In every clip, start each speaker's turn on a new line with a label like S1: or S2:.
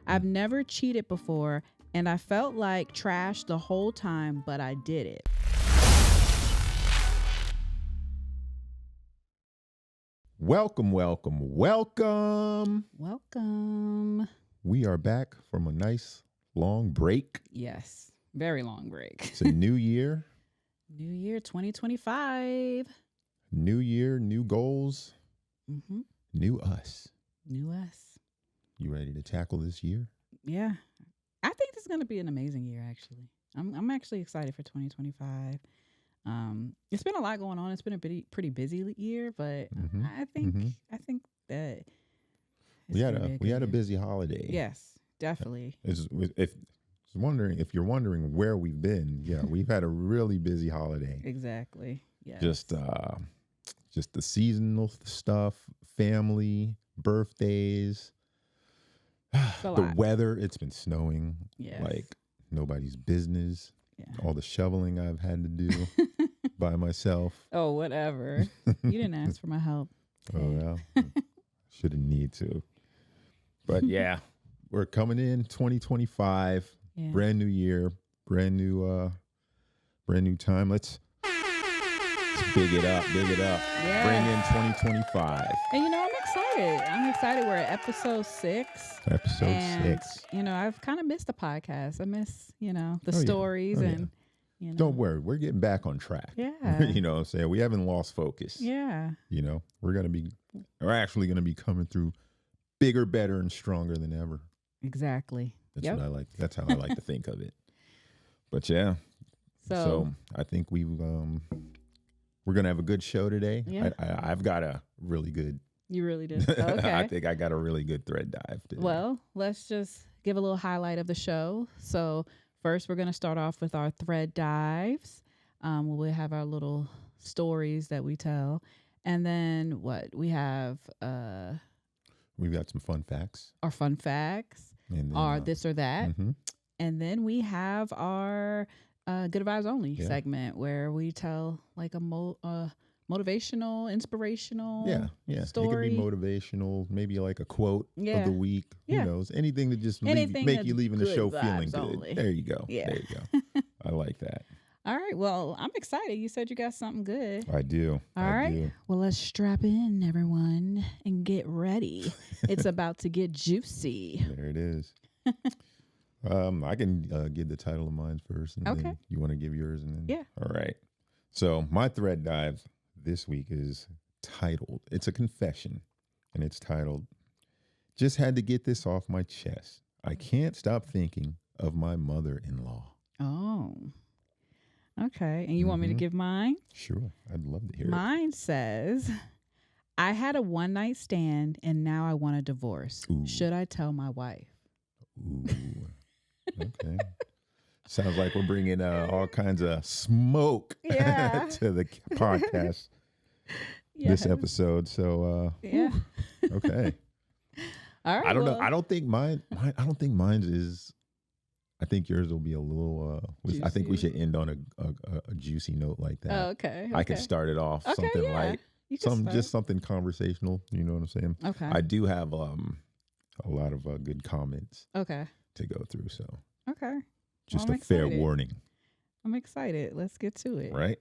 S1: I've never cheated before, and I felt like trash the whole time, but I did it.
S2: Welcome.
S1: Welcome.
S2: We are back from a nice long break.
S1: Yes, very long break.
S2: It's a new year.
S1: New year 2025.
S2: New year, new goals, new us.
S1: New us.
S2: You ready to tackle this year?
S1: Yeah. I think this is going to be an amazing year, actually. I'm actually excited for 2025. It's been a lot going on. It's been a pretty busy year, but I think that
S2: we had a busy holiday.
S1: Yes, definitely.
S2: If you're wondering where we've been, yeah, we've had a really busy holiday.
S1: Exactly. Yes.
S2: Just the seasonal stuff, family, birthdays, the weather. It's been snowing like nobody's business. Yeah. All the shoveling I've had to do by myself.
S1: Oh, whatever. You didn't ask for my help.
S2: Oh, well, shouldn't need to. But yeah, we're coming in 2025, brand new year, brand new time. Let's big it up. Yeah. Bring in 2025.
S1: And I'm excited. We're at episode 6.
S2: Episode 6.
S1: I've kind of missed the podcast. I miss, the stories and.
S2: Don't worry, we're getting back on track.
S1: Yeah.
S2: You know what I'm saying? We haven't lost focus.
S1: Yeah.
S2: We're actually gonna be coming through bigger, better, and stronger than ever.
S1: Exactly.
S2: That's what I like. That's how I like to think of it. But yeah. So I think we're gonna have a good show today. Yeah. I've got a really good.
S1: You really do. Okay.
S2: I think I got a really good thread dive today.
S1: Well, let's just give a little highlight of the show. So first, we're going to start off with our thread dives. We'll have our little stories that we tell. And then we have...
S2: we've got some fun facts.
S1: Our fun facts. And then, our this or that. Mm-hmm. And then we have our Good Vibes Only segment where we tell like a motivational, inspirational story.
S2: It could be motivational, maybe like a quote of the week. Who knows? Anything to just make you leaving the show feeling good. Only. There you go. Yeah. There you go. I like that.
S1: All right. Well, I'm excited. You said you got something good.
S2: I do.
S1: All right. Well, let's strap in, everyone, and get ready. It's about to get juicy.
S2: There it is. I can give the title of mine first. And then you want to give yours? And then,
S1: yeah.
S2: All right. So my thread dive this week is titled, it's a confession, and it's titled, "Just had to get this off my chest. I can't stop thinking of my mother-in-law."
S1: Oh, okay. And you want me to give mine?
S2: Sure. I'd love to hear it.
S1: Mine says, "I had a one-night stand, and now I want a divorce. Ooh. Should I tell my wife?"
S2: Ooh, okay. Sounds like we're bringing all kinds of smoke to the podcast this episode. So, okay.
S1: All right.
S2: I don't know. I don't think mine's is. I think yours will be a little. I think we should end on a juicy note like that.
S1: Oh, okay.
S2: I could start it off something light, just something conversational. You know what I'm saying?
S1: Okay.
S2: I do have a lot of good comments.
S1: Okay.
S2: To go through. So.
S1: Okay.
S2: Just a fair warning.
S1: I'm excited. Let's get to it.
S2: Right.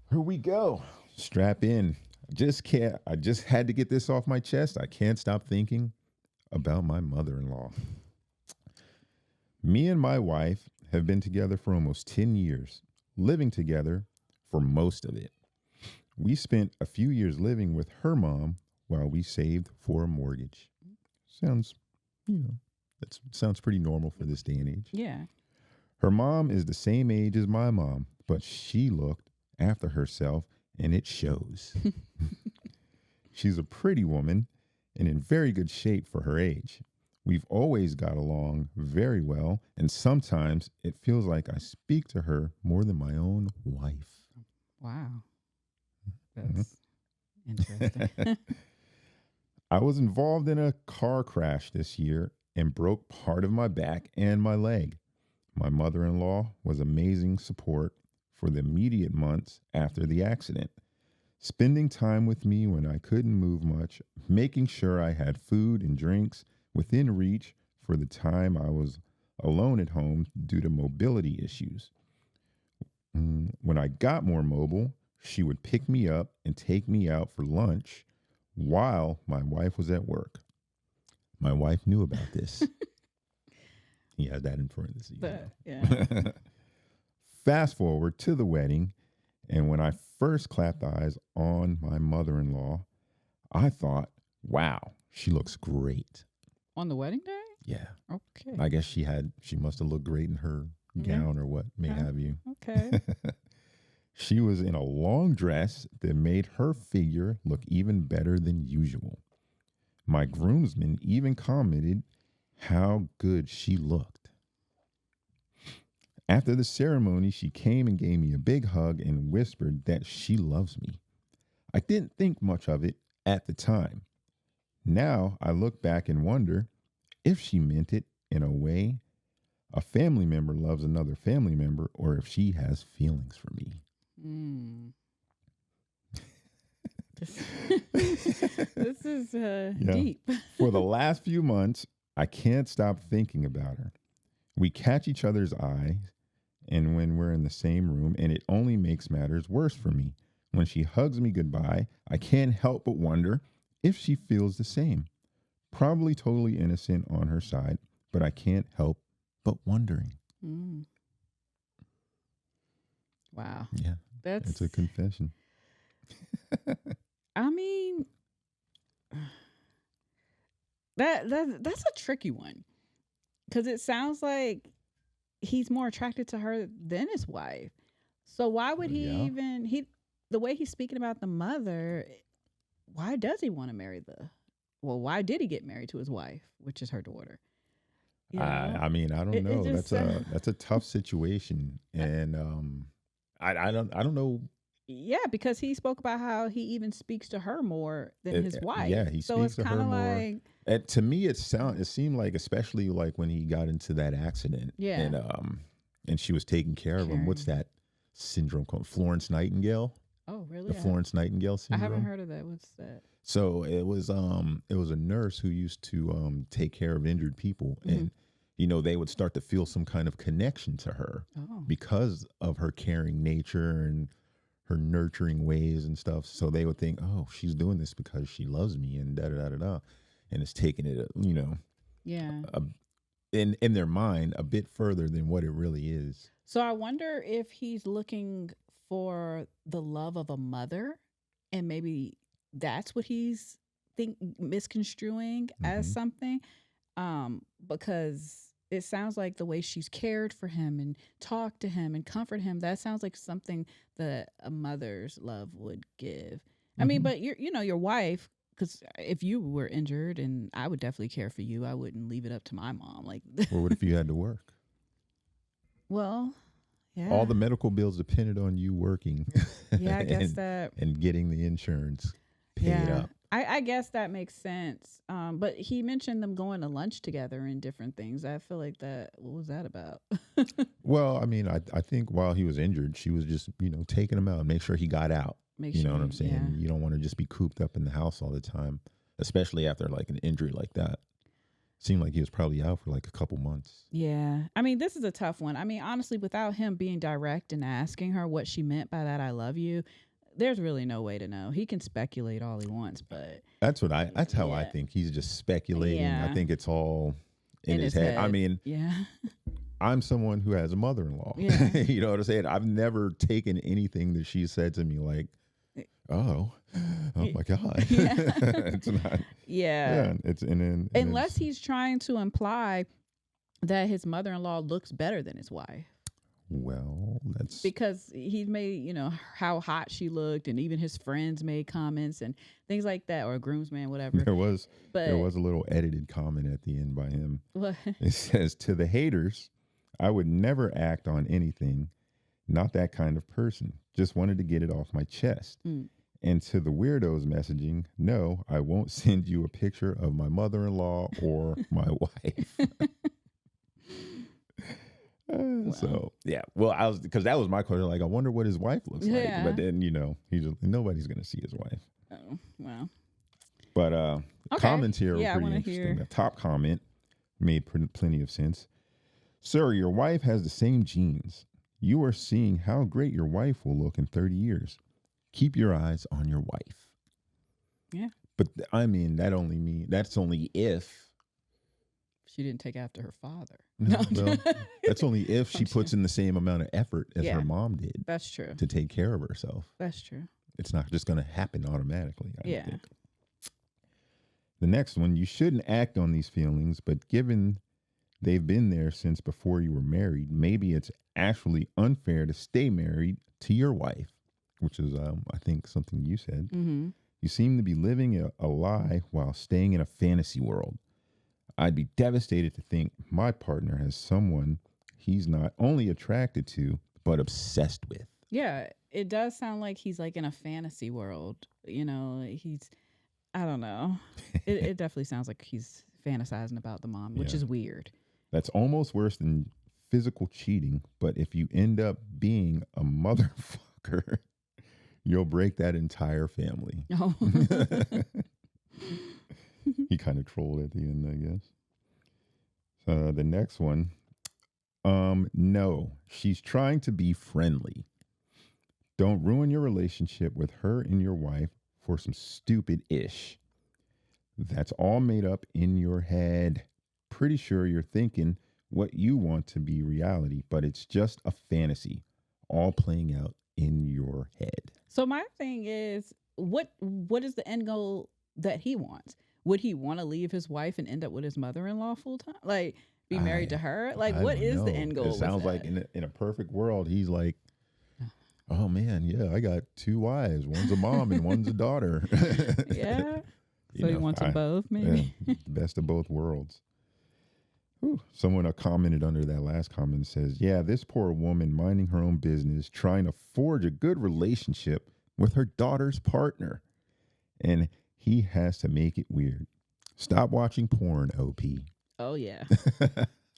S2: Here we go. Strap in. I just had to get this off my chest. I can't stop thinking about my mother-in-law. Me and my wife have been together for almost 10 years, living together for most of it. We spent a few years living with her mom while we saved for a mortgage. Sounds, that sounds pretty normal for this day and age.
S1: Yeah.
S2: Her mom is the same age as my mom, but she looked after herself, and it shows. She's a pretty woman and in very good shape for her age. We've always got along very well, and sometimes it feels like I speak to her more than my own wife.
S1: Wow. That's interesting.
S2: I was involved in a car crash this year and broke part of my back and my leg. My mother-in-law was amazing support for the immediate months after the accident, spending time with me when I couldn't move much, making sure I had food and drinks, within reach for the time I was alone at home due to mobility issues. When I got more mobile, she would pick me up and take me out for lunch while my wife was at work. My wife knew about this. He had that in parentheses.
S1: Yeah.
S2: Fast forward to the wedding, and when I first clapped eyes on my mother-in-law, I thought, wow, she looks great.
S1: On the wedding day?
S2: Yeah.
S1: Okay.
S2: I guess she must have looked great in her gown or what may have you.
S1: Okay.
S2: She was in a long dress that made her figure look even better than usual. My groomsmen even commented how good she looked. After the ceremony, she came and gave me a big hug and whispered that she loves me. I didn't think much of it at the time. Now I look back and wonder if she meant it in a way a family member loves another family member, or if she has feelings for me.
S1: This is deep.
S2: For the last few months, I can't stop thinking about her. We catch each other's eyes, and when we're in the same room, and it only makes matters worse for me. When she hugs me goodbye, I can't help but wonder if she feels the same. Probably totally innocent on her side, but I can't help but wondering.
S1: Wow.
S2: Yeah. It's a confession.
S1: I mean, that's a tricky one, because it sounds like he's more attracted to her than his wife. So why would he even the way he's speaking about the mother? Why does he want to marry why did he get married to his wife, which is her daughter? You know?
S2: I mean, I don't know. That's a tough situation, and I don't know.
S1: Yeah, because he spoke about how he even speaks to her more than his wife.
S2: Yeah, he speaks to her more. And to me, it seemed like, especially like when he got into that accident.
S1: Yeah.
S2: And she was taking care of him. What's that syndrome called? Florence Nightingale.
S1: Oh, really?
S2: The Florence Nightingale syndrome.
S1: I haven't heard of that. What's that?
S2: So it was a nurse who used to take care of injured people, and they would start to feel some kind of connection to her because of her caring nature and her nurturing ways and stuff. So they would think, oh, she's doing this because she loves me, and da da da da, and it's taking it, in their mind a bit further than what it really is.
S1: So I wonder if he's looking for the love of a mother, and maybe that's what he's misconstruing as something, because it sounds like the way she's cared for him and talked to him and comfort him, that sounds like something that a mother's love would give. I mean, but your wife, because if you were injured, and I would definitely care for you, I wouldn't leave it up to my mom. Like,
S2: or what if you had to work?
S1: Well, yeah.
S2: All the medical bills depended on you working.
S1: Yeah, I guess that.
S2: And getting the insurance paid up.
S1: I guess that makes sense. But he mentioned them going to lunch together and different things. I feel like what was that about?
S2: Well, I mean, I think while he was injured, she was just, taking him out and make sure he got out. You know what I'm saying? Yeah. You don't want to just be cooped up in the house all the time, especially after like an injury like that. Seemed like he was probably out for like a couple months.
S1: Yeah. I mean, this is a tough one. I mean, honestly, without him being direct and asking her what she meant by that, I love you, there's really no way to know. He can speculate all he wants, but
S2: that's how I think. He's just speculating. Yeah. I think it's all in his head. I mean, I'm someone who has a mother-in-law. Yeah. You know what I'm saying? I've never taken anything that she said to me like, oh my God.
S1: Yeah.
S2: It's not.
S1: Yeah.
S2: It's
S1: unless he's trying to imply that his mother-in-law looks better than his wife.
S2: Well, that's
S1: because he made, how hot she looked, and even his friends made comments and things like that, or a groomsman, whatever.
S2: There was a little edited comment at the end by him.
S1: What?
S2: It says, "To the haters, I would never act on anything. Not that kind of person. Just wanted to get it off my chest." And to the weirdos messaging, "No, I won't send you a picture of my mother-in-law or my wife." So yeah, well, because that was my question. Like, I wonder what his wife looks like. But then he's nobody's gonna see his wife.
S1: Oh, well.
S2: But comments here
S1: Yeah, I
S2: are pretty
S1: wanna
S2: interesting.
S1: hear.
S2: The top comment made plenty of sense. Sir, your wife has the same genes. You are seeing how great your wife will look in 30 years. Keep your eyes on your wife.
S1: Yeah.
S2: But I mean, that's only if.
S1: She didn't take after her father.
S2: No, well, that's only if she
S1: I'm
S2: puts in the same amount of effort as
S1: Yeah.
S2: her mom did
S1: That's true.
S2: to take care of herself.
S1: That's true.
S2: It's not just going to happen automatically, I
S1: Yeah.
S2: think. The next one, you shouldn't act on these feelings, but given they've been there since before you were married, maybe it's actually unfair to stay married to your wife, which is, I think, something you said.
S1: Mm-hmm.
S2: You seem to be living a lie while staying in a fantasy world. I'd be devastated to think my partner has someone he's not only attracted to, but obsessed with.
S1: Yeah, it does sound like he's like in a fantasy world. I don't know. It definitely sounds like he's fantasizing about the mom, which is weird.
S2: That's almost worse than physical cheating. But if you end up being a motherfucker, you'll break that entire family.
S1: Oh.
S2: He kind of trolled at the end, I guess. The next one. No, she's trying to be friendly. Don't ruin your relationship with her and your wife for some stupid ish. That's all made up in your head. Pretty sure you're thinking what you want to be reality, but it's just a fantasy, all playing out in your head.
S1: So my thing is, what is the end goal that he wants? Would he want to leave his wife and end up with his mother-in-law full time? Like be married to her? Like
S2: I
S1: what
S2: don't
S1: is the
S2: know.
S1: end goal?
S2: It sounds
S1: with
S2: like
S1: that?
S2: in a perfect world, he's like, oh man, yeah, I got 2 wives. One's a mom and one's a daughter.
S1: Yeah. So he wants them both, maybe.
S2: Yeah, the best of both worlds. Whew. Someone commented under that last comment says, yeah, this poor woman minding her own business, trying to forge a good relationship with her daughter's partner. And he has to make it weird. Stop watching porn, OP.
S1: Oh yeah.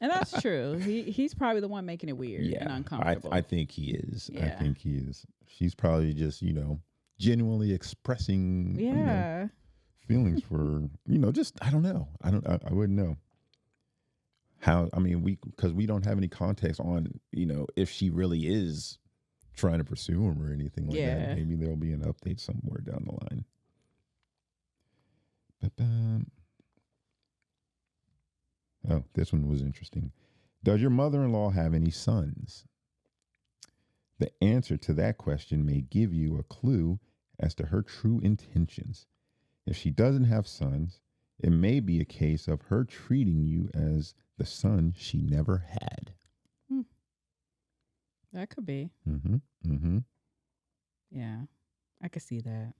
S1: And that's true. He's probably the one making it weird and uncomfortable.
S2: I think he is.
S1: Yeah.
S2: I think he is. She's probably just, genuinely expressing feelings for, just I don't know. I wouldn't know. How, because we don't have any context on, if she really is trying to pursue him or anything like that. Maybe there'll be an update somewhere down the line. Oh, this one was interesting. Does your mother-in-law have any sons? The answer to that question may give you a clue as to her true intentions. If she doesn't have sons, it may be a case of her treating you as the son she never had.
S1: That could be.
S2: Mm-hmm. Mm-hmm.
S1: Yeah, I could see that.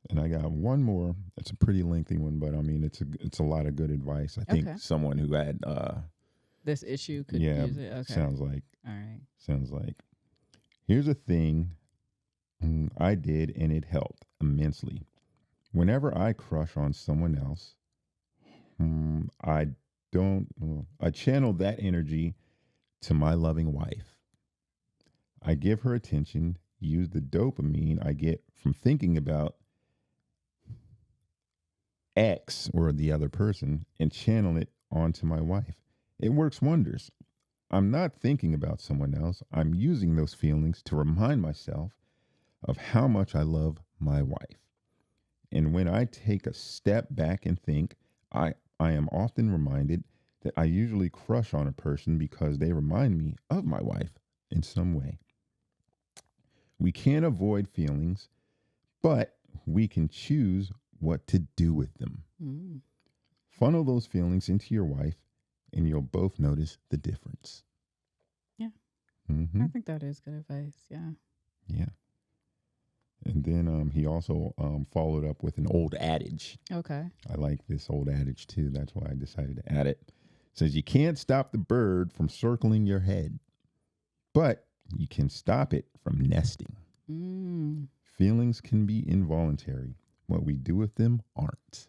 S2: And I got one more. It's a pretty lengthy one, but it's a lot of good advice. I think someone who had
S1: this issue could use it. Okay.
S2: Sounds like.
S1: All right.
S2: Sounds like. Here's a thing I did, and it helped immensely. Whenever I crush on someone else, I channel that energy to my loving wife. I give her attention, use the dopamine I get from thinking about X or the other person and channel it onto my wife. It works wonders. I'm not thinking about someone else. I'm using those feelings to remind myself of how much I love my wife. And when I take a step back and think, I am often reminded that I usually crush on a person because they remind me of my wife in some way. We can't avoid feelings, but we can choose what to do with them. Funnel those feelings into your wife, and you'll both notice the difference.
S1: Yeah.
S2: Mm-hmm.
S1: I think that is good advice. Yeah.
S2: Yeah. And then he also followed up with an old adage.
S1: Okay.
S2: I like this old adage too. That's why I decided to add it. It says, you can't stop the bird from circling your head, but you can stop it from nesting. Feelings can be involuntary. What we do with them aren't.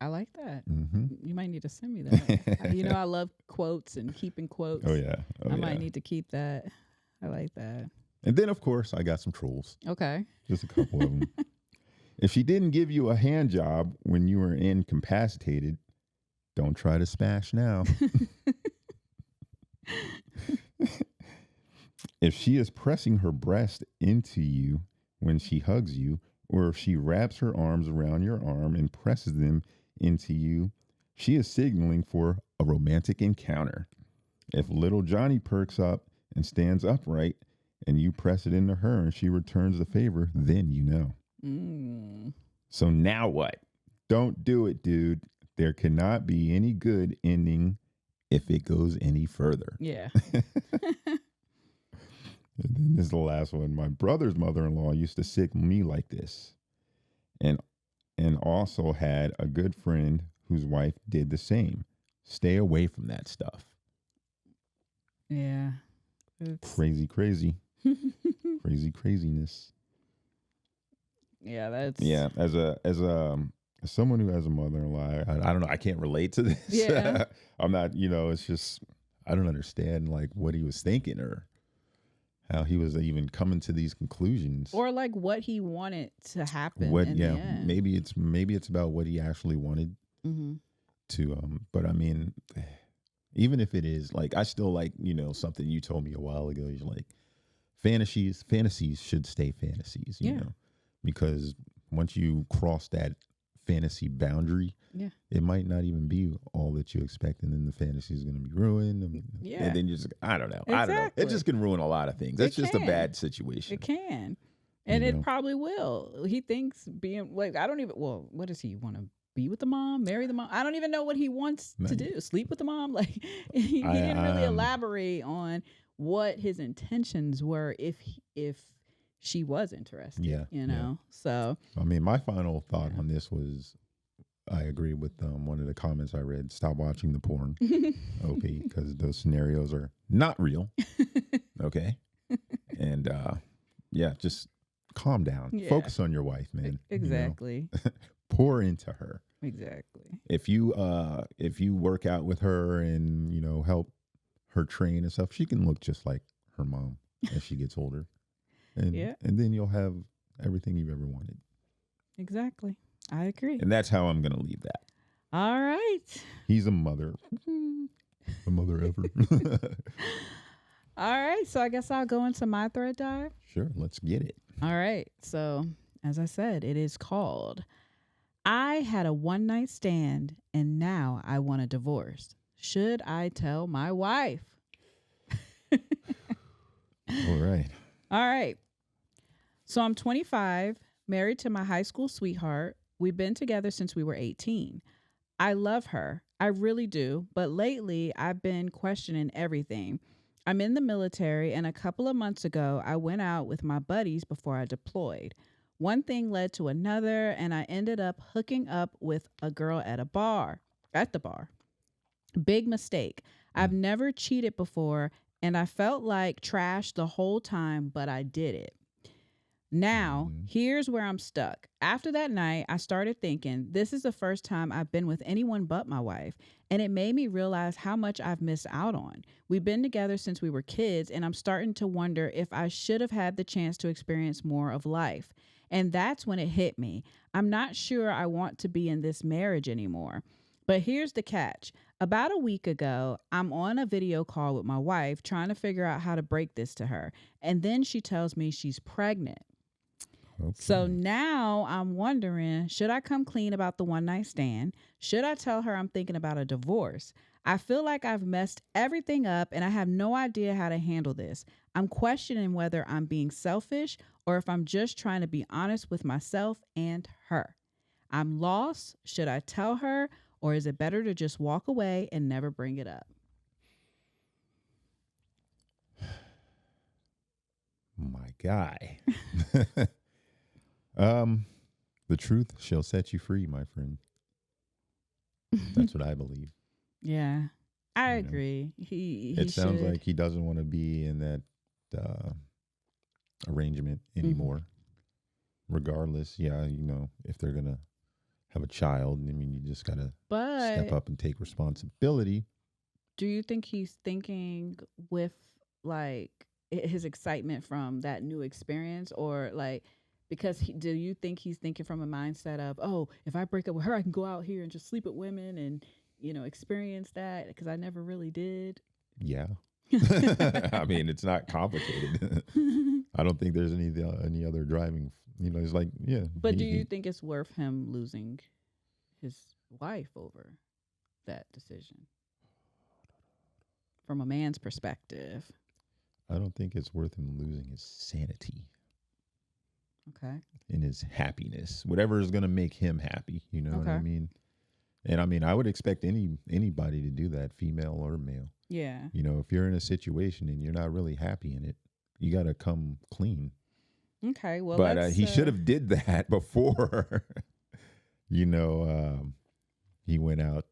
S1: I like that.
S2: Mm-hmm.
S1: You might need to send me that. I love quotes and keeping quotes.
S2: Oh, yeah.
S1: I might need to keep that. I like that.
S2: And then, of course, I got some trolls.
S1: Okay.
S2: Just a couple of them. If she didn't give you a hand job when you were incapacitated, don't try to smash now. If she is pressing her breast into you when she hugs you, or if she wraps her arms around your arm and presses them into you, she is signaling for a romantic encounter. If little Johnny perks up and stands upright and you press it into her and she returns the favor, then you know. So now what? Don't do it, dude. There cannot be any good ending if it goes any further.
S1: Yeah.
S2: And then this is the last one. My brother's mother-in-law used to signal me like this, and also had a good friend whose wife did the same. Stay away from that stuff.
S1: Yeah. It's...
S2: Crazy, craziness.
S1: Yeah, that's
S2: As someone who has a mother-in-law, I don't know. I can't relate to this.
S1: Yeah.
S2: I'm not. It's just I don't understand like what he was thinking or how he was even coming to these conclusions,
S1: or like what he wanted to happen.
S2: Maybe it's about what he actually wanted to. But I mean, even if it is like, I still like something you told me a while ago. You're like, fantasies should stay fantasies. You know, because once you cross that fantasy boundary, it might not even be all that you expect, and then the fantasy is going to be ruined. And then you just, I don't know. It just can ruin a lot of things. That's just a bad situation.
S1: It can, and it probably will. He thinks being like, I don't even. Well, what does he want to be with the mom, marry the mom? I don't even know what he wants to do. Sleep with the mom? Like he didn't really elaborate on what his intentions were if she was interested. So
S2: I mean, my final thought on this was, I agree with one of the comments I read. Stop watching the porn, OP, because those scenarios are not real. Okay, and just calm down.
S1: Yeah.
S2: Focus on your wife, man.
S1: Exactly.
S2: Pour into her.
S1: Exactly.
S2: If you work out with her and help her train and stuff, she can look just like her mom as she gets older. And then you'll have everything you've ever wanted.
S1: Exactly. I agree.
S2: And that's how I'm going to leave that.
S1: All right.
S2: He's a mother. The mother ever.
S1: All right. So I guess I'll go into my thread dive.
S2: Sure. Let's get it.
S1: All right. So as I said, it is called I Had a One-Night Stand and Now I Want a Divorce. Should I tell my wife?
S2: All right.
S1: All right. So I'm 25, married to my high school sweetheart. We've been together since we were 18. I love her. I really do. But lately, I've been questioning everything. I'm in the military, and a couple of months ago, I went out with my buddies before I deployed. One thing led to another, and I ended up hooking up with a girl at the bar. Big mistake. I've never cheated before, and I felt like trash the whole time, but I did it. Now, here's where I'm stuck. After that night, I started thinking, this is the first time I've been with anyone but my wife, and it made me realize how much I've missed out on. We've been together since we were kids, and I'm starting to wonder if I should have had the chance to experience more of life. And that's when it hit me. I'm not sure I want to be in this marriage anymore. But here's the catch. About a week ago, I'm on a video call with my wife trying to figure out how to break this to her. And then she tells me she's pregnant. Okay. So now I'm wondering, should I come clean about the one-night stand? Should I tell her I'm thinking about a divorce? I feel like I've messed everything up and I have no idea how to handle this. I'm questioning whether I'm being selfish or if I'm just trying to be honest with myself and her. I'm lost. Should I tell her, or is it better to just walk away and never bring it up?
S2: My guy. The truth shall set you free, my friend. That's what I believe.
S1: Yeah, I agree. He
S2: sounds like he doesn't want to be in that arrangement anymore. Regardless, if they're gonna have a child, I mean, you just gotta step up and take responsibility.
S1: Do you think he's thinking with like his excitement from that new experience, or like Because do you think he's thinking from a mindset of, oh, if I break up with her, I can go out here and just sleep with women and, experience that because I never really did?
S2: Yeah. I mean, it's not complicated. I don't think there's any other driving. It's like, yeah.
S1: But do you think it's worth him losing his wife over that decision? From a man's perspective.
S2: I don't think it's worth him losing his sanity.
S1: Okay.
S2: And his happiness. Whatever is going to make him happy. You know what I mean? And I mean, I would expect anybody to do that, female or male.
S1: Yeah.
S2: If you're in a situation and you're not really happy in it, you got to come clean.
S1: Okay. Well,
S2: but he should have did that before, he went out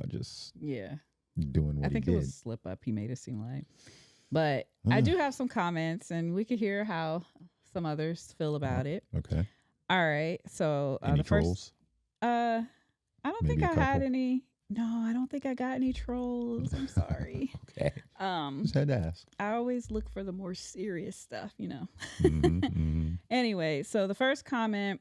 S2: just doing what he did.
S1: I think it was a slip up. He made it seem like. But I do have some comments, and we could hear how some others feel about it.
S2: Okay.
S1: All right. So
S2: any
S1: the
S2: trolls?
S1: I don't
S2: Maybe
S1: think I had any. No, I don't think I got any trolls. I'm sorry.
S2: Okay. Just had to ask.
S1: I always look for the more serious stuff,
S2: Mm-hmm.
S1: Anyway, so the first comment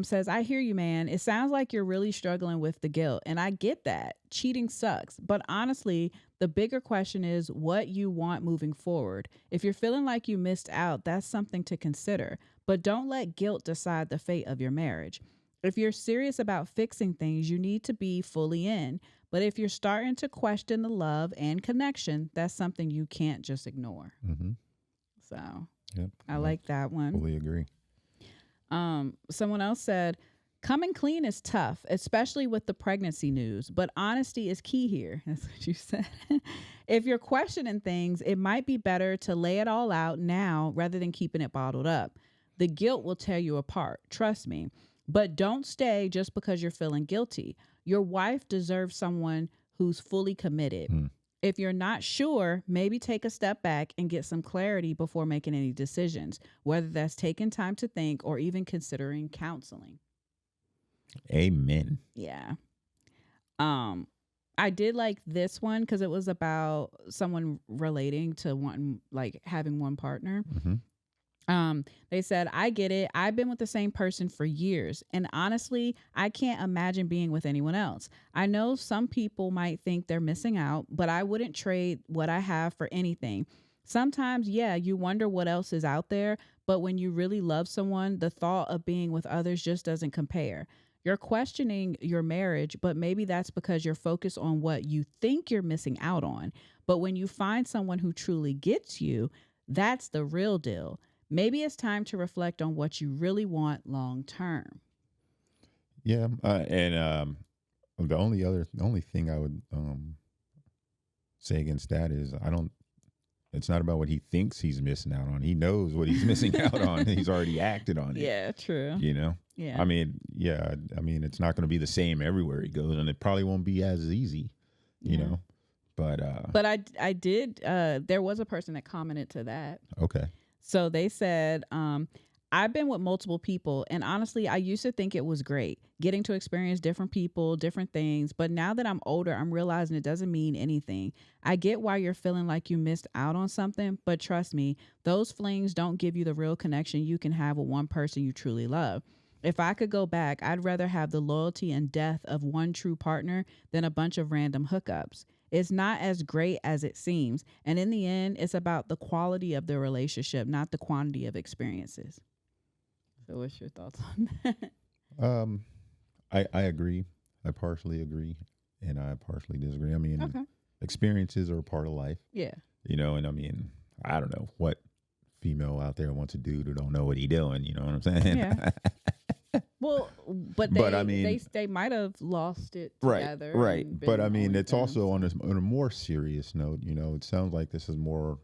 S1: says, I hear you, man. It sounds like you're really struggling with the guilt. And I get that. Cheating sucks. But honestly, the bigger question is what you want moving forward. If you're feeling like you missed out, that's something to consider. But don't let guilt decide the fate of your marriage. If you're serious about fixing things, you need to be fully in. But if you're starting to question the love and connection, that's something you can't just ignore.
S2: Mm-hmm.
S1: So
S2: yep.
S1: I like that one.
S2: Fully agree.
S1: Someone else said, coming clean is tough, especially with the pregnancy news, but honesty is key here. That's what you said. If you're questioning things, it might be better to lay it all out now rather than keeping it bottled up. The guilt will tear you apart. Trust me. But don't stay just because you're feeling guilty. Your wife deserves someone who's fully committed. If you're not sure, maybe take a step back and get some clarity before making any decisions, whether that's taking time to think or even considering counseling.
S2: Amen.
S1: Yeah. I did like this one because it was about someone relating to having one partner.
S2: Mm-hmm.
S1: They said, I get it. I've been with the same person for years. And honestly, I can't imagine being with anyone else. I know some people might think they're missing out, but I wouldn't trade what I have for anything. Sometimes, you wonder what else is out there. But when you really love someone, the thought of being with others just doesn't compare. You're questioning your marriage, but maybe that's because you're focused on what you think you're missing out on. But when you find someone who truly gets you, that's the real deal. Maybe it's time to reflect on what you really want long term.
S2: Yeah, and the only thing I would say against that is it's not about what he thinks he's missing out on. He knows what he's missing out on. He's already acted on it.
S1: Yeah, true.
S2: Yeah. I mean, it's not going to be the same everywhere he goes, and it probably won't be as easy, you know. But
S1: I did. There was a person that commented to that.
S2: Okay.
S1: So they said, I've been with multiple people, and honestly, I used to think it was great getting to experience different people, different things. But now that I'm older, I'm realizing it doesn't mean anything. I get why you're feeling like you missed out on something, but trust me, those flings don't give you the real connection you can have with one person you truly love. If I could go back, I'd rather have the loyalty and depth of one true partner than a bunch of random hookups. It's not as great as it seems. And in the end, it's about the quality of the relationship, not the quantity of experiences. So what's your thoughts on that?
S2: I agree. I partially agree, and I partially disagree. I mean, experiences are a part of life.
S1: Yeah.
S2: And I mean, I don't know what female out there wants a dude who don't know what he doing. You know what I'm saying?
S1: Yeah. Well, but I mean, they might have lost it together.
S2: Right. But I mean, it's also on a more serious note. It sounds like this is more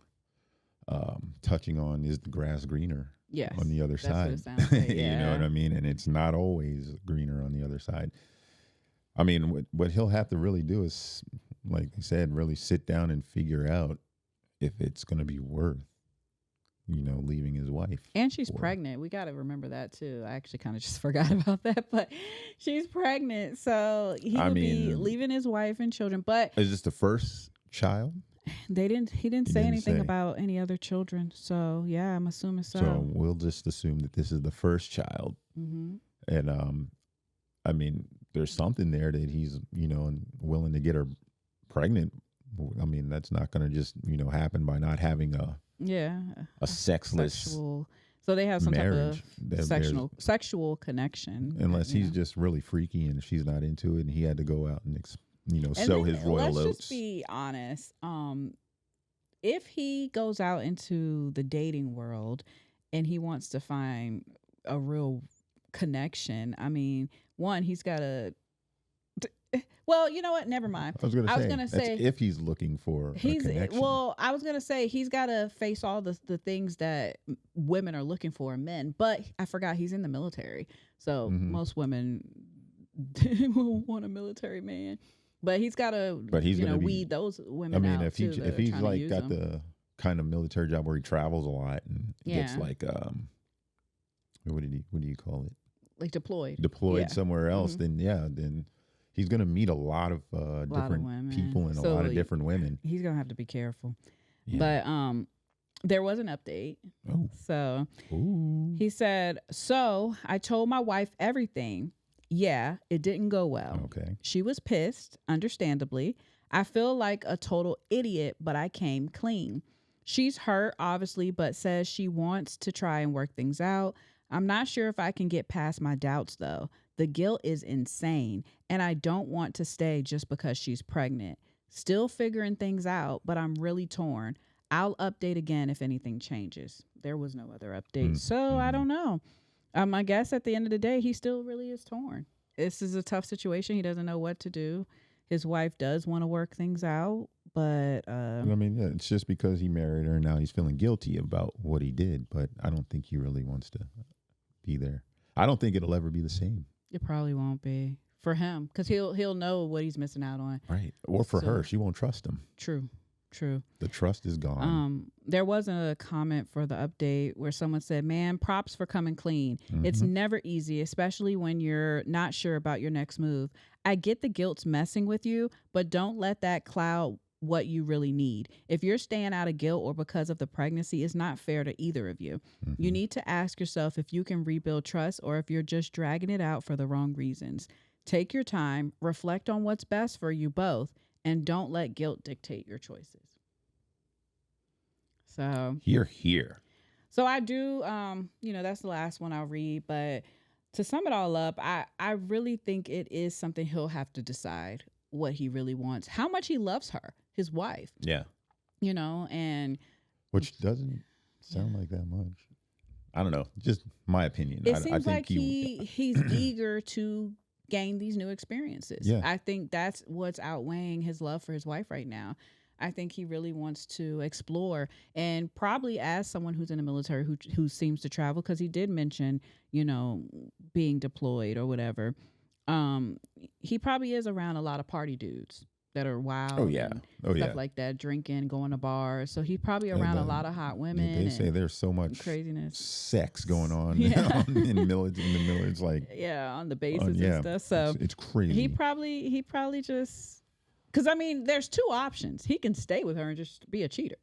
S2: touching on, is the grass greener?
S1: Yes,
S2: on the other side.
S1: What it sounds like,
S2: You know what I mean? And it's not always greener on the other side. I mean, what he'll have to really do is, like I said, really sit down and figure out if it's going to be worth, leaving his wife.
S1: And she's pregnant. We got to remember that too. I actually kind of just forgot about that, but she's pregnant. So he would be leaving his wife and children. But
S2: is this the first child?
S1: He didn't
S2: He
S1: say
S2: didn't
S1: anything
S2: say.
S1: about any other children. So yeah, I'm assuming
S2: So
S1: so.
S2: we'll just assume that this is the first child.
S1: Mm-hmm.
S2: And I mean, there's something there that he's, willing to get her pregnant. I mean, that's not going to just, happen by not having
S1: Yeah,
S2: a sexless
S1: sexual. So they have some type of
S2: marriage.
S1: sexual connection.
S2: Unless he's just really freaky and she's not into it, and he had to go out and
S1: And
S2: sow
S1: then
S2: his royal
S1: let's
S2: oats.
S1: just be honest. If he goes out into the dating world and he wants to find a real connection, I mean, one, he's got to. Well, you know what? Never mind.
S2: I was going
S1: I was
S2: to
S1: gonna
S2: say,
S1: say
S2: that's if he's looking for a connection.
S1: well, I was gonna say he's got to face all the things that women are looking for in men. But I forgot he's in the military, so
S2: Mhm.
S1: most women will want a military man. But he's got to,
S2: But he's gonna be-
S1: weed those women
S2: I mean,
S1: out
S2: if
S1: too.
S2: if he's like got the kind of military job where he travels a lot and gets
S1: Yeah.
S2: like what do you call it?
S1: like deployed.
S2: Deployed
S1: Yeah.
S2: somewhere else,
S1: Mhm.
S2: then he's gonna meet a lot of different
S1: women.
S2: people and a
S1: So
S2: lot of different women.
S1: He's gonna have to be careful.
S2: Yeah.
S1: But there was an update.
S2: Oh.
S1: So
S2: Ooh.
S1: he said, "So I told my wife everything. Yeah, it didn't go well.
S2: Okay.
S1: She was pissed, understandably. I feel like a total idiot, but I came clean. She's hurt, obviously, but says she wants to try and work things out. I'm not sure if I can get past my doubts, though. The guilt is insane, and I don't want to stay just because she's pregnant. Still figuring things out, but I'm really torn. I'll update again if anything changes." There was no other update. So I don't know. I guess at the end of the day, he still really is torn. This is a tough situation. He doesn't know what to do. His wife does want to work things out, but
S2: I mean, yeah, it's just because he married her and now he's feeling guilty about what he did. But I don't think he really wants to be there. I don't think it'll ever be the same.
S1: it probably won't be for him because he'll know what he's missing out on.
S2: Right. Or for
S1: So-
S2: her, she won't trust him.
S1: True.
S2: The trust is gone.
S1: There was a comment for the update where someone said, "Man, props for coming clean. It's
S2: Mhm.
S1: never easy, especially when you're not sure about your next move. I get the guilt's messing with you, but don't let that cloud what you really need. If you're staying out of guilt or because of the pregnancy, it's not fair to either of you. You need to ask yourself if you can rebuild trust or if you're just dragging it out for the wrong reasons. Take your time, reflect on what's best for you both, and don't let guilt dictate your choices."
S2: Here.
S1: So I do, that's the last one I'll read. But to sum it all up, I really think it is something he'll have to decide what he really wants, how much he loves her, his wife,
S2: Yeah.
S1: and
S2: Which doesn't sound like that much. I don't know. Just my opinion.
S1: it
S2: I
S1: seems
S2: think
S1: like he's eager to gain these new experiences.
S2: Yeah.
S1: I think that's what's outweighing his love for his wife right now. I think he really wants to explore, and probably as someone who's in the military who seems to travel, because he did mention, being deployed or whatever. He probably is around a lot of party dudes that are wild.
S2: Oh, yeah.
S1: and
S2: Oh, yeah.
S1: stuff like that, drinking, going to bars. So he's probably around a lot of hot women.
S2: They
S1: and
S2: say there's so much
S1: craziness.
S2: sex going on
S1: Yeah.
S2: in the military. It's like,
S1: on the bases
S2: yeah,
S1: and stuff. So
S2: it's crazy.
S1: he probably just, because there's two options. He can stay with her and just be a cheater,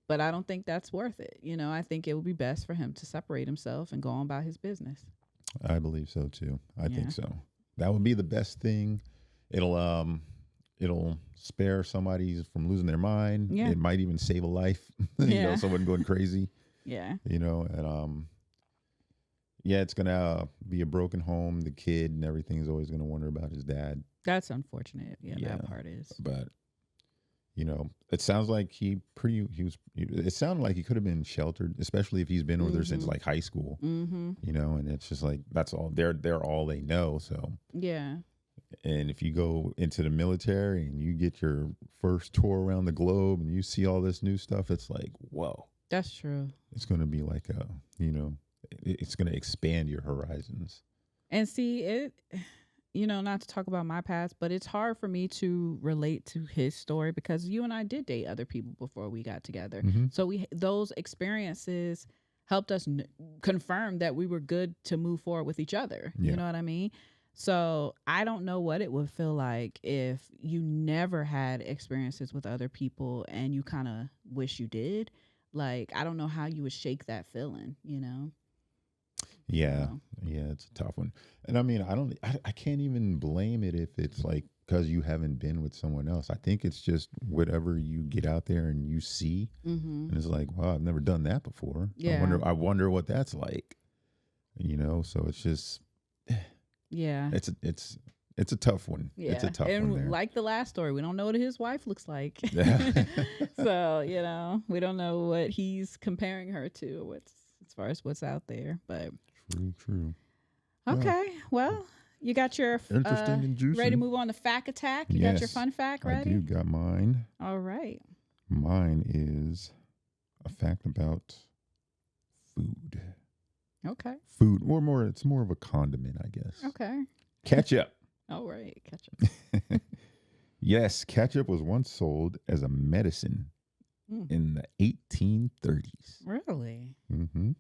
S1: but I don't think that's worth it. I think it would be best for him to separate himself and go on about his business.
S2: I believe so too. I
S1: Yeah.
S2: think so. That would be the best thing. It'll spare somebody from losing their mind.
S1: Yeah.
S2: It might even save a life.
S1: Yeah.
S2: Someone going crazy.
S1: Yeah.
S2: And it's gonna be a broken home. The kid and everything's always gonna wonder about his dad.
S1: That's unfortunate. Yeah.
S2: Yeah.
S1: That part is.
S2: But it sounds like it sounded like he could have been sheltered, especially if he's been with her since like high school.
S1: Mm-hmm.
S2: And it's just like that's all they're all they know. So
S1: Yeah.
S2: and if you go into the military and you get your first tour around the globe and you see all this new stuff, it's like, whoa.
S1: That's true.
S2: It's going to be like it's going to expand your horizons.
S1: And see it, not to talk about my past, but it's hard for me to relate to his story because you and I did date other people before we got together.
S2: Mm-hmm.
S1: So those experiences helped us confirm that we were good to move forward with each other.
S2: Yeah.
S1: You know what I mean? So I don't know what it would feel like if you never had experiences with other people and you kind of wish you did. Like, I don't know how you would shake that feeling, you know?
S2: Yeah,
S1: So,
S2: yeah, it's a tough one. And I mean, I can't even blame it if it's like because you haven't been with someone else. I think it's just whatever you get out there and you see,
S1: mm-hmm.
S2: and it's like, wow, I've never done that before.
S1: Yeah.
S2: I wonder what that's like. So it's just,
S1: Yeah.
S2: it's a tough one. It's a
S1: Yeah.
S2: tough one
S1: And
S2: there.
S1: like the last story, we don't know what his wife looks like. So, we don't know what he's comparing her to, what's as far as what's out there. But
S2: True, true. Well,
S1: okay. Well, you got your
S2: interesting and
S1: ready to
S2: juicy.
S1: move on to fact attack? You got your
S2: Yes,
S1: fun fact
S2: I
S1: ready?
S2: do got mine.
S1: All right.
S2: Mine is a fact about food.
S1: Okay.
S2: Food, or more, it's more of a condiment, I guess.
S1: Okay.
S2: Ketchup.
S1: All right. Ketchup.
S2: Yes, ketchup was once sold as a medicine
S1: Mm,
S2: in the 1830s.
S1: really?
S2: hmm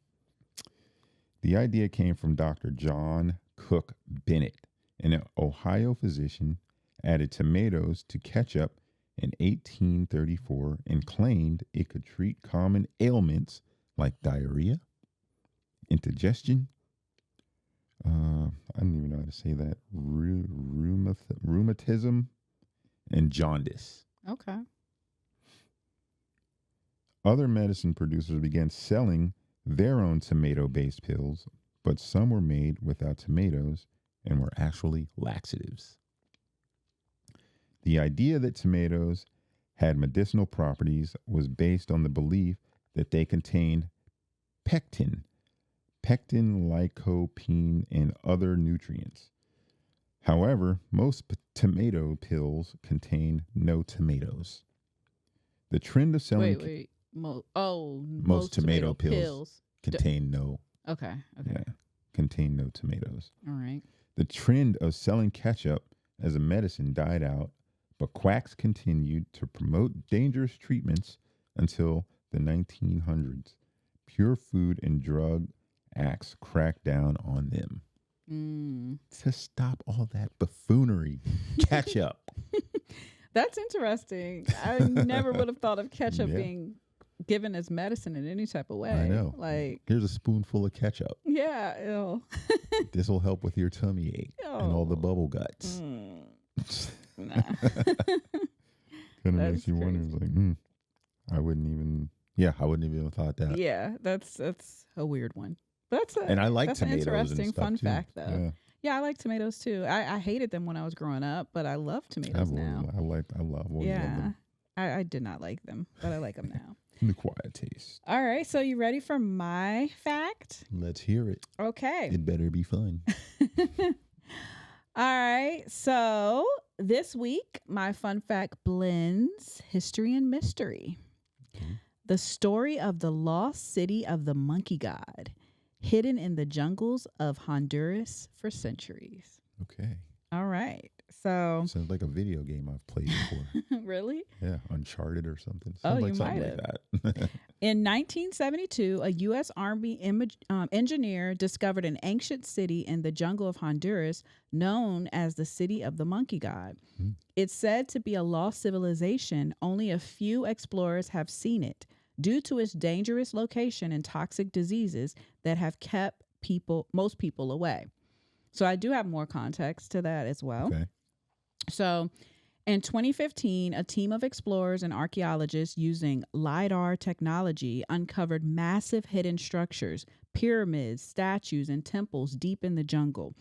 S2: The idea came from Dr. John Cook Bennett, an Ohio physician, added tomatoes to ketchup in 1834 and claimed it could treat common ailments like diarrhea, indigestion. I don't even know how to say that. Rheumatism and jaundice.
S1: Okay.
S2: Other medicine producers began selling their own tomato based pills, but some were made without tomatoes and were actually laxatives. The idea that tomatoes had medicinal properties was based on the belief that they contained pectin, lycopene, and other nutrients. However, most tomato pills contain no tomatoes. The trend of selling
S1: Wait.
S2: most
S1: Most
S2: tomato
S1: tomato
S2: pills
S1: pills.
S2: contain no
S1: Okay. Okay.
S2: yeah, contain no tomatoes.
S1: All right.
S2: The trend of selling ketchup as a medicine died out, but quacks continued to promote dangerous treatments until the 1900s. Pure Food and Drug Acts cracked down on them.
S1: Mm.
S2: To stop all that buffoonery, ketchup.
S1: That's interesting. I never would have thought of ketchup
S2: Yeah,
S1: being given as medicine in any type of way.
S2: I know.
S1: Like,
S2: Here's a spoonful of ketchup.
S1: yeah. Ew.
S2: This will help with your tummy ache and all the
S1: Oh.
S2: bubble guts.
S1: Mm. Nah.
S2: Kind of
S1: That's
S2: makes you wonder. It's like, I wouldn't even. Yeah, I wouldn't even have thought that.
S1: Yeah, that's a weird one.
S2: And I like
S1: that's an
S2: tomatoes and
S1: interesting
S2: stuff
S1: fun
S2: too.
S1: fact though. Yeah, I like tomatoes too. I hated them when I was growing up, but I love tomatoes now.
S2: I love loved
S1: Yeah,
S2: them.
S1: I did not like them, but I like them now.
S2: The quiet taste.
S1: All right, so you ready for my fact?
S2: Let's hear it.
S1: Okay.
S2: It better be fun.
S1: All right, so this week my fun fact blends history and mystery.
S2: Okay.
S1: The story of the lost city of the monkey god, hidden in the jungles of Honduras for centuries.
S2: Okay.
S1: All right. So,
S2: Sounds like a video game I've played before.
S1: really?
S2: Yeah, Uncharted or something.
S1: Oh,
S2: Sounds
S1: you
S2: like something
S1: might
S2: like that.
S1: In 1972, a U.S. Army engineer discovered an ancient city in the jungle of Honduras known as the City of the Monkey God.
S2: Hmm.
S1: It's said to be a lost civilization. Only a few explorers have seen it due to its dangerous location and toxic diseases that have kept most people away. So I do have more context to that as well.
S2: Okay.
S1: So in 2015, a team of explorers and archaeologists using LiDAR technology uncovered massive hidden structures, pyramids, statues, and temples deep in the jungle.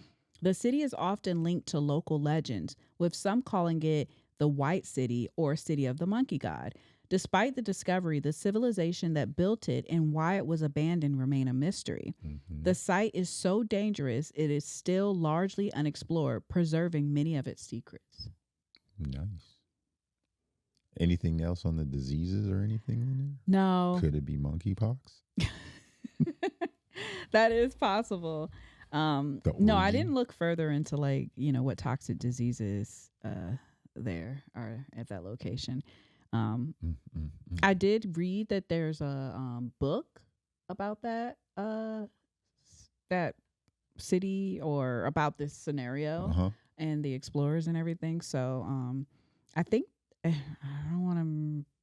S1: The city is often linked to local legends, with some calling it the White City or City of the Monkey God. Despite the discovery, the civilization that built it and why it was abandoned remain a mystery.
S2: Mm-hmm.
S1: The site is so dangerous, it is still largely unexplored, preserving many of its secrets.
S2: Nice. Anything else on the diseases or anything in there?
S1: No.
S2: Could it be monkeypox?
S1: That is possible. No, I didn't look further into what toxic diseases there are at that location. I did read that there's a book about that that city or about this scenario
S2: Uh-huh.
S1: and the explorers and everything. So I think I don't want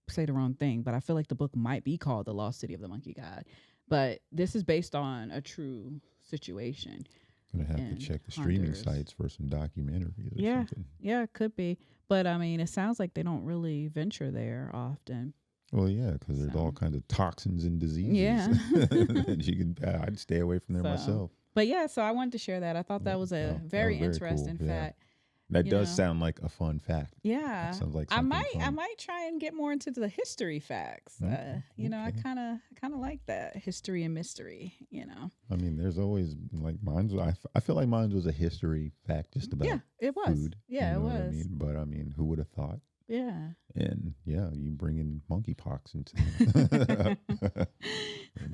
S1: to say the wrong thing, but I feel like the book might be called The Lost City of the Monkey God. But this is based on a true situation
S2: Gonna have to
S1: in
S2: check the streaming
S1: Honduras.
S2: sites for some documentaries or
S1: Yeah,
S2: something.
S1: yeah, it could be. But I mean, it sounds like they don't really venture there often.
S2: Well, yeah, because there's all
S1: So
S2: kinds of toxins and diseases.
S1: yeah.
S2: And I'd stay away from there
S1: So,
S2: myself.
S1: but yeah, so I wanted to share that. I thought that was a
S2: Oh, that
S1: very
S2: was very
S1: interesting
S2: cool. Yeah.
S1: fact.
S2: That
S1: You
S2: does
S1: know,
S2: sound like a fun fact.
S1: yeah.
S2: That sounds like
S1: I
S2: something
S1: might
S2: fun.
S1: try and get more into the history facts.
S2: Okay,
S1: You know, I
S2: okay.
S1: kind of like that history and mystery, you know.
S2: I mean, there's always like mine's. I feel like mine was a history fact just about
S1: Yeah, it was.
S2: food.
S1: Yeah,
S2: you know
S1: it
S2: what I
S1: was.
S2: mean? But I mean, who would have thought?
S1: Yeah.
S2: And yeah, you bring in monkeypox into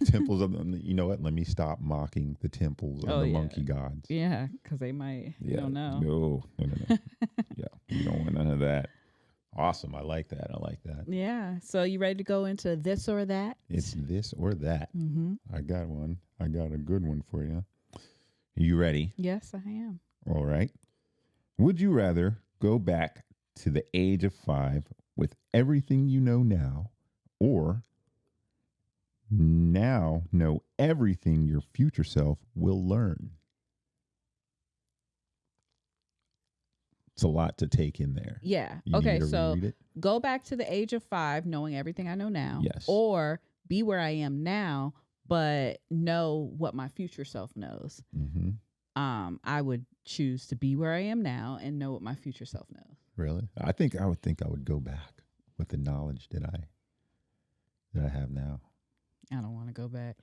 S2: temples of them. You know what? Let me stop mocking the temples of
S1: Oh,
S2: the
S1: yeah.
S2: monkey gods.
S1: Yeah, cuz they might you don't know.
S2: No. Yeah, you don't want none of that. Awesome. I like that.
S1: Yeah. So you ready to go into this or that?
S2: It's this or that.
S1: Mhm.
S2: I got one. I got a good one for you. You ready?
S1: Yes, I am.
S2: All right. Would you rather go back to the age of 5 with everything you know now, or now know everything your future self will learn? It's a lot to take in there.
S1: Yeah.
S2: You need
S1: Okay,
S2: me to
S1: so
S2: reread it?
S1: go back to the age of 5 knowing everything I know now,
S2: Yes.
S1: or be where I am now but know what my future self knows.
S2: Mm-hmm.
S1: I would choose to be where I am now and know what my future self knows.
S2: Really? I would go back with the knowledge that I have now.
S1: I don't want to go back.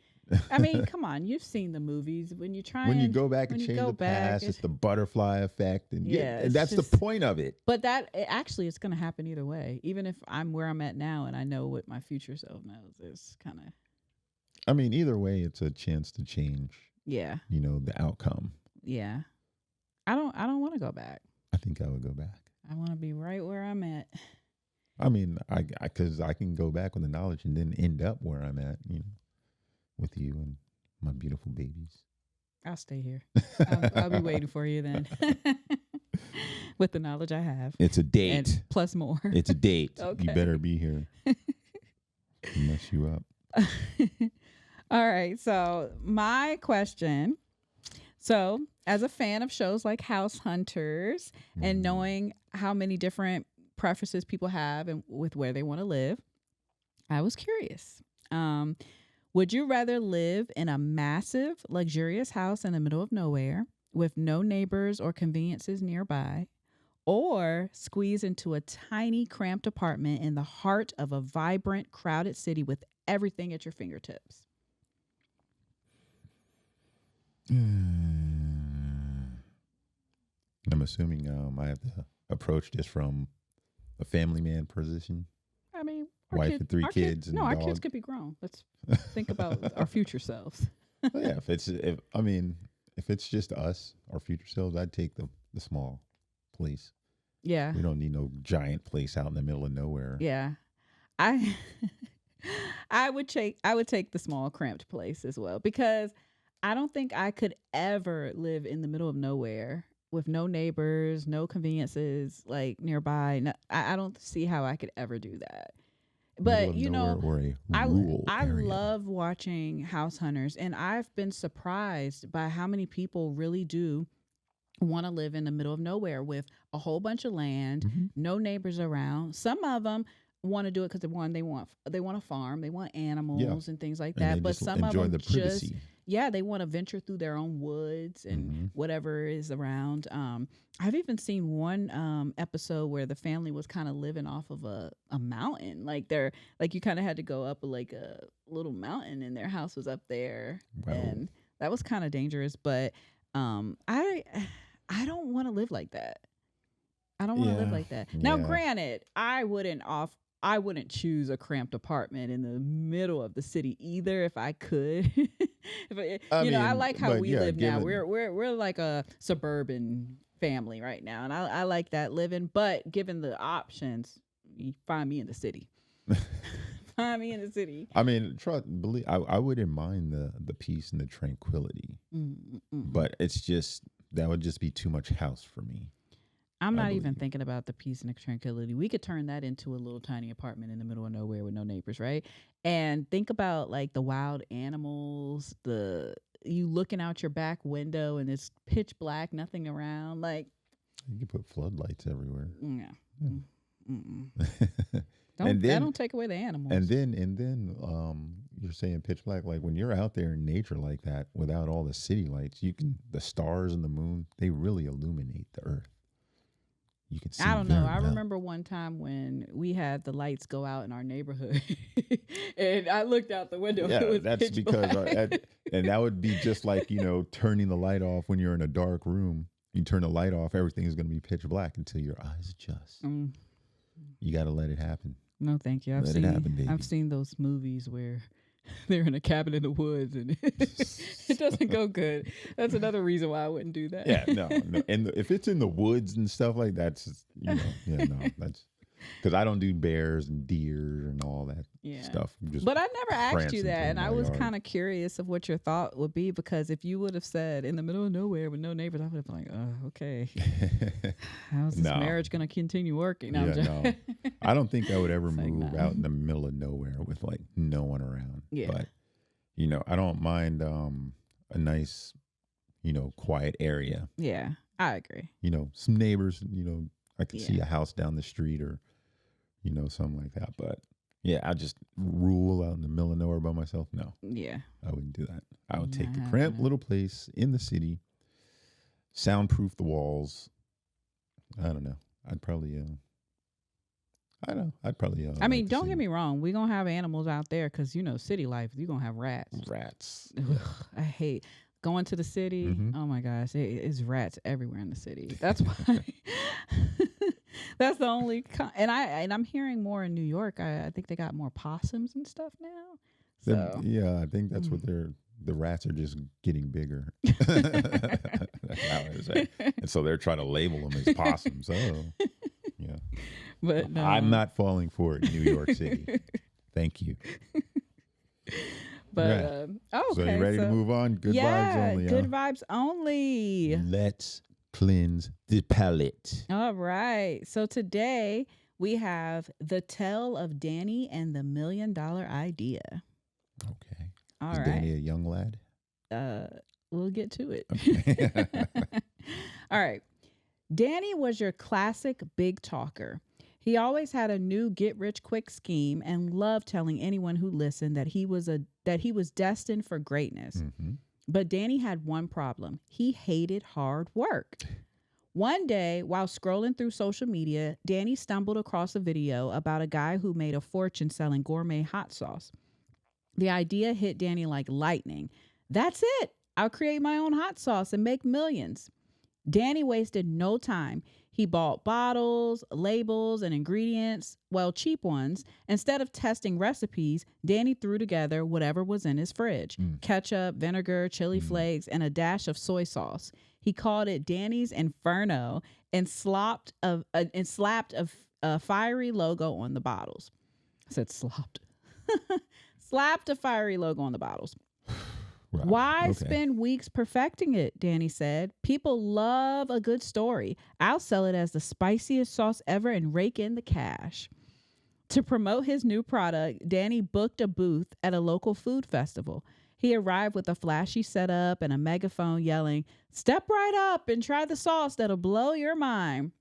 S1: I mean, come on, you've seen the movies. When you try
S2: When you
S1: and
S2: go back and
S1: when you
S2: change
S1: go
S2: the
S1: back,
S2: past, it's the butterfly effect, and
S1: Yeah,
S2: and
S1: it's
S2: that's
S1: just-
S2: the point of it.
S1: but actually it's going to happen either way. Even if I'm where I'm at now and I know what my future self knows, it's kind of
S2: I mean, either way, it's a chance to change.
S1: yeah.
S2: The outcome.
S1: Yeah. I don't want to go back.
S2: I think I would go back.
S1: I want to be right where I'm at.
S2: I mean, because I can go back with the knowledge and then end up where I'm at, with you and my beautiful babies.
S1: I'll stay here. I'll be waiting for you then. With the knowledge I have.
S2: It's a date.
S1: And plus more.
S2: It's a date.
S1: Okay.
S2: You better be here. Mess you up.
S1: All right. So, my question. So, as a fan of shows like House Hunters and knowing how many different preferences people have and with where they want to live, I was curious. Would you rather live in a massive, luxurious house in the middle of nowhere with no neighbors or conveniences nearby, or squeeze into a tiny, cramped apartment in the heart of a vibrant, crowded city with everything at your fingertips?
S2: I'm assuming I have to approach this from a family man position.
S1: I mean,
S2: Wife and 3 kids and
S1: no, our kids
S2: dog.
S1: could be grown. Let's think about our future selves.
S2: Well, yeah, if it's just us, our future selves, I'd take the small place.
S1: Yeah,
S2: We don't need no giant place out in the middle of nowhere.
S1: yeah. I I would take the small, cramped place as well, because I don't think I could ever live in the middle of nowhere with no neighbors, no conveniences like nearby. No, I don't see how I could ever do that.
S2: Middle
S1: But
S2: of
S1: you
S2: nowhere
S1: know,
S2: or a
S1: I
S2: rural
S1: I
S2: area.
S1: love watching House Hunters, and I've been surprised by how many people really do want to live in the middle of nowhere with a whole bunch of land,
S2: Mhm.
S1: no neighbors around. Some of them want to do it because they want a farm, they want animals and things like
S2: And
S1: that.
S2: they
S1: But
S2: just
S1: some of
S2: enjoy
S1: them
S2: the
S1: just
S2: privacy.
S1: they want to venture through their own woods and
S2: Mhm.
S1: whatever is around. I've even seen one episode where the family was kind of living off of a mountain. Like you kind of had to go up like a little mountain, and their house was up there,
S2: Wow.
S1: and that was kind of dangerous. But I don't want to live like that. I don't want to live
S2: Yeah,
S1: like that. Now,
S2: yeah.
S1: granted, I wouldn't choose a cramped apartment in the middle of the city either if I could. I
S2: mean,
S1: like how
S2: but
S1: we
S2: yeah,
S1: live now.
S2: given-
S1: We're like a suburban family right now, and I like that living. But given the options, you find me in the city. find me in the city.
S2: I mean, believe I wouldn't mind the peace and the tranquility, but it's just that would just be too much house for me.
S1: I'm not even thinking about the peace and the tranquility. We could turn that into a little tiny apartment in the middle of nowhere with no neighbors, right? And think about like the wild animals, you looking out your back window and it's pitch black, nothing around. Like
S2: you could put floodlights everywhere.
S1: Yeah.
S2: That
S1: don't take away the animals.
S2: And then you're saying pitch black. Like when you're out there in nature like that, without all the city lights, the stars and the moon, they really illuminate the earth. You can see.
S1: I don't know. I remember one time when we had the lights go out in our neighborhood, and I looked out the window.
S2: Yeah, that's because, and that would be just like turning the light off when you're in a dark room. You turn the light off, everything is going to be pitch black until your eyes adjust. You got to let it happen.
S1: No, thank you. I've seen those movies where they're in a cabin in the woods and it doesn't go good. That's another reason why I wouldn't do that.
S2: Yeah, no. And if it's in the woods and stuff like that, that's that's because I don't do bears and deer and all that stuff.
S1: But I never asked you that, and I was kind of curious of what your thought would be, because if you would have said in the middle of nowhere with no neighbors, I would have been like, oh, okay. How's this marriage going to continue working?
S2: No. I don't think I would ever move out in the middle of nowhere with like no one around.
S1: Yeah.
S2: But, I don't mind a nice, quiet area.
S1: Yeah, I agree.
S2: Some neighbors, I could see a house down the street or, something like that. But yeah, I just rule out in the middle of nowhere by myself. No.
S1: Yeah.
S2: I wouldn't do that. I would take the cramped little place in the city, soundproof the walls. I don't know. I'd probably,
S1: I mean, don't get me wrong. We're going to have animals out there because, city life, you're going to have rats.
S2: Ugh,
S1: I hate going to the city. Mm-hmm. Oh my gosh. It's rats everywhere in the city. That's why. That's the only, and I'm hearing more in New York. I think they got more possums and stuff now. So
S2: I think that's what the rats are just getting bigger. That's how it is. And so they're trying to label them as possums. Oh, yeah.
S1: But no.
S2: I'm not falling for it, New York City. Thank you.
S1: But okay.
S2: So you ready to move on? Good vibes only.
S1: Good vibes only.
S2: Let's cleanse the palate.
S1: All right. So today we have the tale of Danny and the $1 million idea.
S2: Okay.
S1: All
S2: right. Is Danny a young lad?
S1: We'll get to it.
S2: Okay.
S1: All right. Danny was your classic big talker. He always had a new get-rich-quick scheme and loved telling anyone who listened that he was destined for greatness. Mm-hmm. But Danny had one problem. He hated hard work. One day, while scrolling through social media, Danny stumbled across a video about a guy who made a fortune selling gourmet hot sauce. The idea hit Danny like lightning. That's it. I'll create my own hot sauce and make millions. Danny wasted no time. He bought bottles, labels, and ingredients, cheap ones. Instead of testing recipes, Danny threw together whatever was in his fridge. Ketchup, vinegar, chili flakes, and a dash of soy sauce. He called it Danny's Inferno and slapped a fiery logo on the bottles. I said slopped. Slapped a fiery logo on the bottles.
S2: Right.
S1: Why spend weeks perfecting it? Danny said. People love a good story. I'll sell it as the spiciest sauce ever and rake in the cash. To promote his new product, Danny booked a booth at a local food festival. He arrived with a flashy setup and a megaphone yelling, "Step right up and try the sauce that'll blow your mind."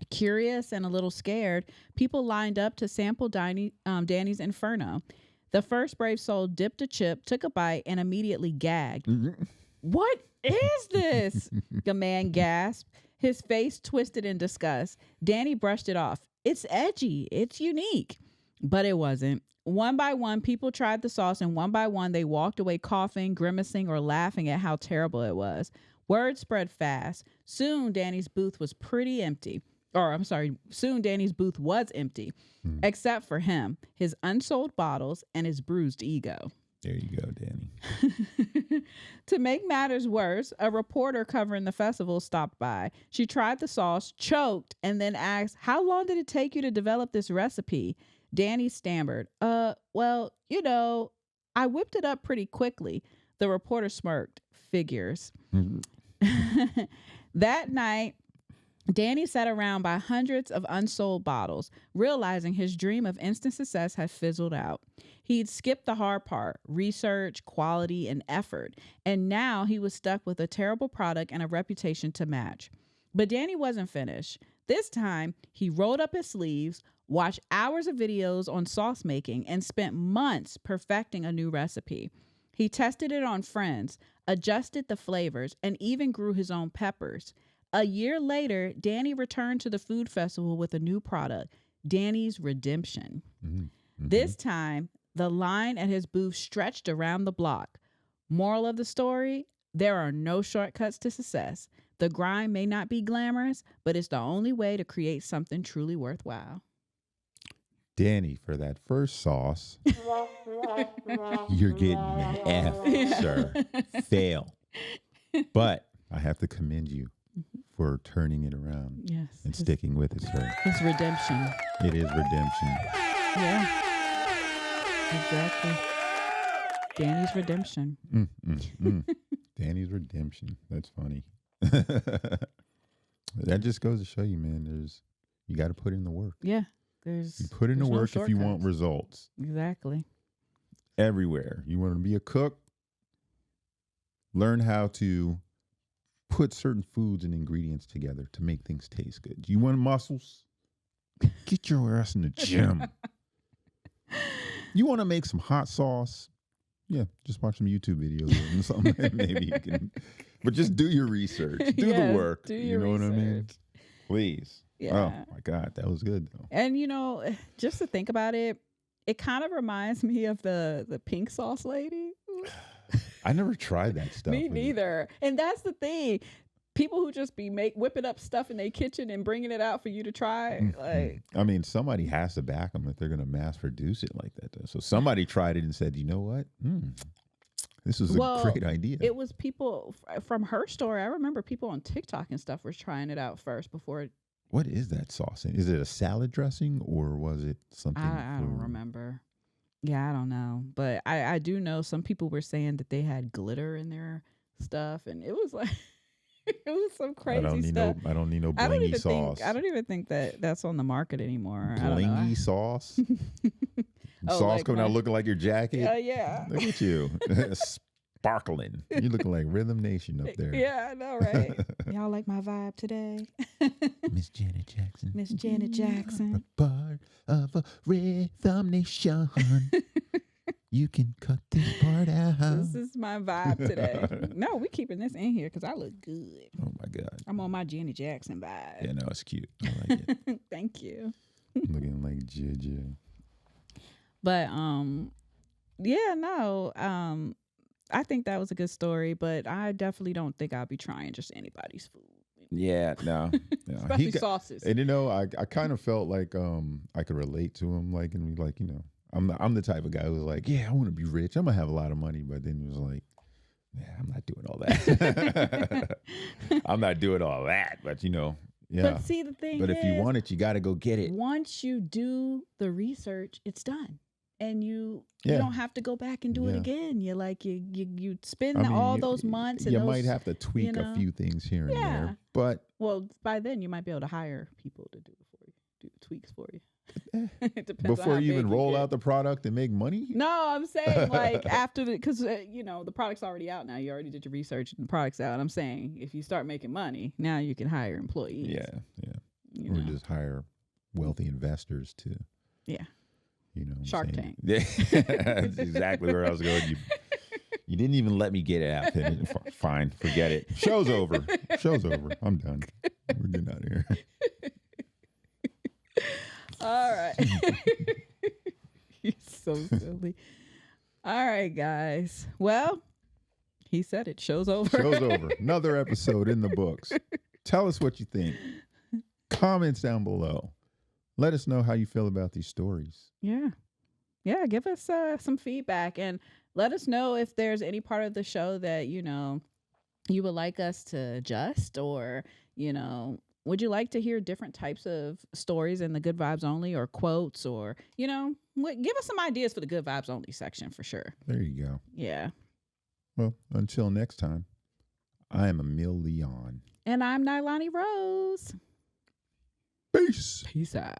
S1: Curious and a little scared, people lined up to sample Danny's Inferno. The first brave soul dipped a chip, took a bite, and immediately gagged. What is this? The man gasped, his face twisted in disgust. Danny brushed it off. It's edgy. It's unique. But it wasn't. One by one, people tried the sauce, and one by one, they walked away coughing, grimacing, or laughing at how terrible it was. Word spread fast. Soon, Danny's booth was empty. Soon Danny's booth was empty, except for him, his unsold bottles, and his bruised ego.
S2: There you go, Danny.
S1: To make matters worse, a reporter covering the festival stopped by. She tried the sauce, choked, and then asked, "How long did it take you to develop this recipe?" Danny stammered, well, I whipped it up pretty quickly. The reporter smirked. Figures.
S2: Mhm.
S1: That night, Danny sat around by hundreds of unsold bottles, realizing his dream of instant success had fizzled out. He'd skipped the hard part, research, quality, and effort, and now he was stuck with a terrible product and a reputation to match. But Danny wasn't finished. This time, he rolled up his sleeves, watched hours of videos on sauce making, and spent months perfecting a new recipe. He tested it on friends, adjusted the flavors, and even grew his own peppers. A year later, Danny returned to the food festival with a new product, Danny's Redemption.
S2: Mm-hmm.
S1: This time, the line at his booth stretched around the block. Moral of the story, there are no shortcuts to success. The grind may not be glamorous, but it's the only way to create something truly worthwhile.
S2: Danny, for that first sauce, you're getting an F, sir. Fail. But I have to commend you for turning it around
S1: Yes.
S2: and sticking with it, sir.
S1: It's redemption.
S2: It is redemption.
S1: Yeah. Exactly. Danny's redemption.
S2: Danny's redemption. That's funny. That just goes to show you, man, you got to put in the work.
S1: Yeah.
S2: You put in the work if you want results.
S1: Exactly.
S2: Everywhere. You want to be a cook? Learn how to put certain foods and ingredients together to make things taste good. You want muscles? Get your ass in the gym. You want to make some hot sauce? Yeah, just watch some YouTube videos or something. Maybe you can. But just do your research. Do the work.
S1: Do your research.
S2: What I mean? Please.
S1: Yeah.
S2: Oh, my God. That was good, though.
S1: And, just to think about it, it kind of reminds me of the pink sauce lady.
S2: I never tried that stuff.
S1: Me neither. And that's the thing. People who just be whipping up stuff in their kitchen and bringing it out for you to try. Like,
S2: I mean, somebody has to back them if they're going to mass produce it like that. Though. So somebody tried it and said, you know what? This is a great idea.
S1: It was people from her store. I remember people on TikTok and stuff were trying it out first before.
S2: What is that sauce? Is it a salad dressing or was it something?
S1: I don't remember. Yeah, I don't know. But I do know some people were saying that they had glitter in their stuff. And it was like, it was some crazy stuff.
S2: I don't need no blingy sauce.
S1: I don't even think that's on the market anymore.
S2: Blingy sauce? Sauce coming out looking like your jacket?
S1: Yeah.
S2: Look at you. Sparkling. You looking like Rhythm Nation up there.
S1: Yeah, I know, right? Y'all like my vibe today?
S2: Miss Janet Jackson.
S1: Miss Janet Jackson.
S2: A part of a Rhythm Nation. You can cut this part out.
S1: This is my vibe today. No, we keeping this in here because I look good.
S2: Oh, my God.
S1: I'm on my Janet Jackson vibe.
S2: Yeah, no, it's cute. I like it.
S1: Thank you.
S2: Looking like JJ.
S1: But, yeah, no, I think that was a good story, but I definitely don't think I'll be trying just anybody's food.
S2: Yeah, no.
S1: Especially sauces.
S2: And I kind of felt like I could relate to him, like, and be like, I'm the type of guy who's like, yeah, I want to be rich. I'm gonna have a lot of money, but then he was like, yeah, I'm not doing all that. I'm not doing all that, but yeah.
S1: But see, the thing
S2: but
S1: is,
S2: if you want it, you got to go get it.
S1: Once you do the research, it's done. And you don't have to go back and do it again. You're like, you spend all those months. And
S2: you might have to tweak a few things here and there. But
S1: by then you might be able to hire people to do it for you, do tweaks for you.
S2: It depends before you even roll out the product and make money?
S1: No, I'm saying like after because the product's already out now. You already did your research and the product's out. I'm saying if you start making money, now you can hire employees.
S2: Yeah. Or just hire wealthy investors to
S1: Shark Tank.
S2: Yeah, that's exactly where I was going. You didn't even let me get it out. Fine, forget it. Show's over. I'm done. We're getting out of here.
S1: All right. You're so silly. All right, guys. Well, he said it. Show's over.
S2: Show's over. Another episode in the books. Tell us what you think. Comments down below. Let us know how you feel about these stories.
S1: Yeah, give us some feedback and let us know if there's any part of the show that, you would like us to adjust or, would you like to hear different types of stories in the good vibes only, or quotes, or give us some ideas for the good vibes only section for sure.
S2: There you go.
S1: Yeah.
S2: Well, until next time, I am Emile Leone.
S1: And I'm Nilani Rose.
S2: Peace.
S1: Peace out.